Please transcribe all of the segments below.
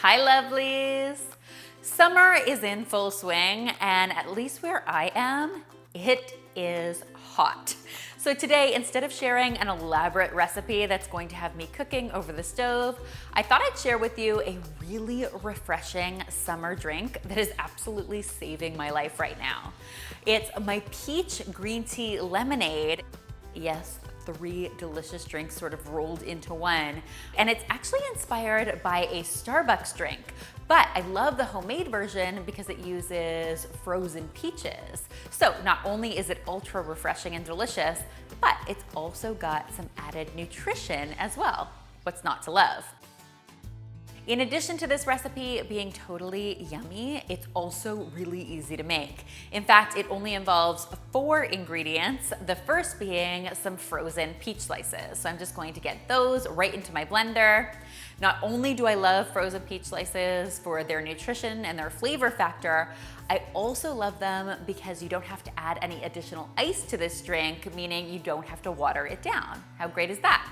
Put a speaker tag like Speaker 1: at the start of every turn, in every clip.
Speaker 1: Hi lovelies! Summer is in full swing, and at least where I am, it is hot. So today, instead of sharing an elaborate recipe that's going to have me cooking over the stove, I thought I'd share with you a really refreshing summer drink that is absolutely saving my life right now. It's my peach green tea lemonade. Yes, 3 delicious drinks sort of rolled into one. And it's actually inspired by a Starbucks drink, but I love the homemade version because it uses frozen peaches. So not only is it ultra refreshing and delicious, but it's also got some added nutrition as well. What's not to love? In addition to this recipe being totally yummy, it's also really easy to make. In fact, it only involves 4 ingredients, the first being some frozen peach slices. So I'm just going to get those right into my blender. Not only do I love frozen peach slices for their nutrition and their flavor factor, I also love them because you don't have to add any additional ice to this drink, meaning you don't have to water it down. How great is that?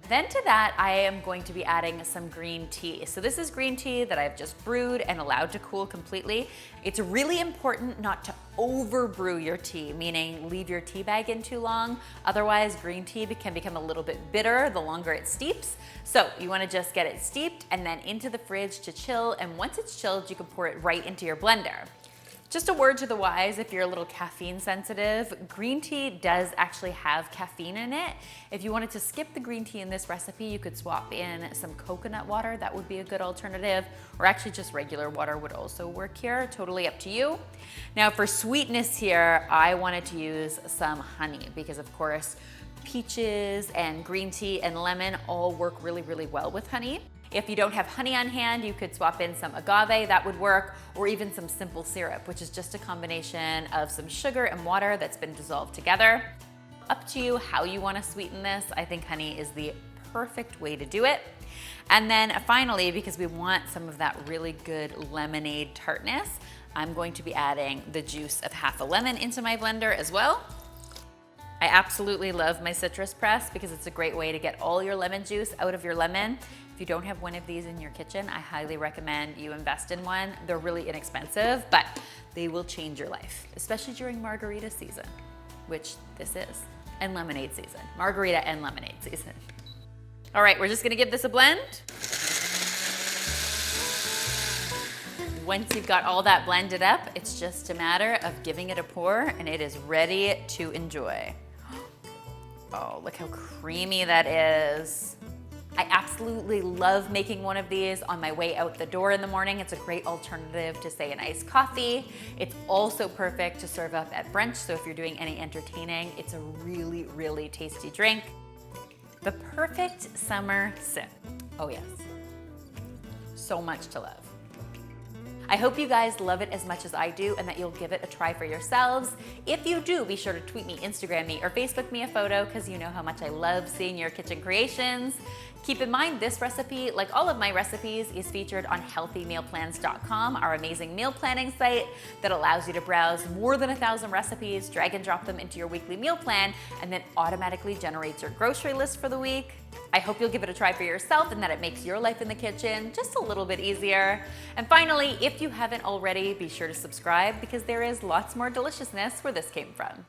Speaker 1: Then to that, I am going to be adding some green tea. So this is green tea that I've just brewed and allowed to cool completely. It's really important not to over brew your tea, meaning leave your tea bag in too long. Otherwise, green tea can become a little bit bitter the longer it steeps. So you wanna just get it steeped and then into the fridge to chill. And once it's chilled, you can pour it right into your blender. Just a word to the wise, if you're a little caffeine sensitive, green tea does actually have caffeine in it. If you wanted to skip the green tea in this recipe, you could swap in some coconut water. That would be a good alternative, or actually just regular water would also work here. Totally up to you. Now for sweetness here, I wanted to use some honey because of course, peaches and green tea and lemon all work really, really well with honey. If you don't have honey on hand, you could swap in some agave, that would work, or even some simple syrup, which is just a combination of some sugar and water that's been dissolved together. Up to you how you want to sweeten this. I think honey is the perfect way to do it. And then finally, because we want some of that really good lemonade tartness, I'm going to be adding the juice of half a lemon into my blender as well. I absolutely love my citrus press because it's a great way to get all your lemon juice out of your lemon. If you don't have one of these in your kitchen, I highly recommend you invest in one. They're really inexpensive, but they will change your life, especially during margarita season, which this is, and lemonade season. Margarita and lemonade season. All right, we're just gonna give this a blend. Once you've got all that blended up, it's just a matter of giving it a pour and it is ready to enjoy. Oh, look how creamy that is. I absolutely love making one of these on my way out the door in the morning. It's a great alternative to, say, an iced coffee. It's also perfect to serve up at brunch, so if you're doing any entertaining, it's a really, really tasty drink. The perfect summer sip. Oh yes, so much to love. I hope you guys love it as much as I do and that you'll give it a try for yourselves. If you do, be sure to tweet me, Instagram me, or Facebook me a photo because you know how much I love seeing your kitchen creations. Keep in mind, this recipe, like all of my recipes, is featured on healthymealplans.com, our amazing meal planning site that allows you to browse more than 1,000 recipes, drag and drop them into your weekly meal plan, and then automatically generates your grocery list for the week. I hope you'll give it a try for yourself and that it makes your life in the kitchen just a little bit easier. And finally, if you haven't already, be sure to subscribe because there is lots more deliciousness where this came from.